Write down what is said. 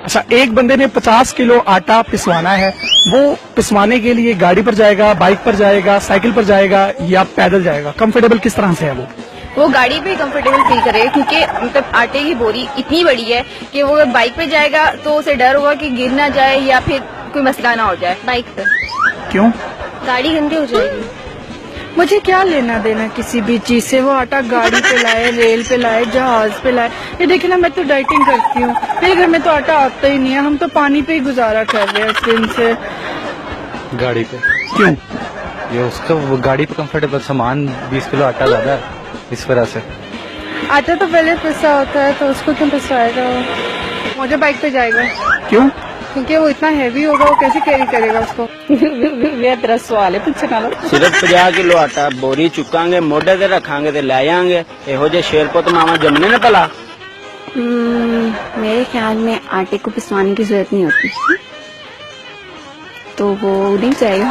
अच्छा, एक बंदे ने 50 किलो आटा पिसवाना है, वो पिसवाने के लिए गाड़ी पर जाएगा, बाइक पर जाएगा, साइकिल पर जाएगा या पैदल जाएगा? कंफर्टेबल किस तरह से है वो गाड़ी पे कंफर्टेबल फील करेगा, क्योंकि मतलब आटे की बोरी इतनी बड़ी है कि वो बाइक पे जाएगा तो उसे डर होगा कि गिर ना जाए या फिर कोई मसला ना हो जाए। बाइक पे क्यों? गाड़ी गंदी हो जाएगी। मुझे क्या लेना देना किसी भी चीज से, वो आटा गाड़ी पे लाए, रेल पे लाए, जहाज पे लाए। ये देखिए ना, मैं तो डाइटिंग करती हूँ, मेरे घर में तो आटा आता ही नहीं है, हम तो पानी पे ही गुजारा कर रहे हैं इस दिन से। गाड़ी पे क्यों? ये उसका वो गाड़ी पे कंफर्टेबल, सामान 20 किलो आटा ज्यादा है इस वजह से। आटा तो पहले पिसा होता है तो उसको क्यों पिसवाएगा वो? मुझे बाइक पे जाएगा। क्यों? क्योंकि वो इतना हैवी होगा, वो कैसे कैरी करेगा उसको। तेरा सवाल है, पूछने वाला। सिर्फ 50 किलो आटा बोरी चुकांगे, मोढे ते रखांगे ते ले जाएंगे। एहो जे शेरपुत मामा जमने ने भला। मेरे ख्याल में आटे को पिसवाने की जरूरत नहीं होती, तो वो नहीं जाएगा।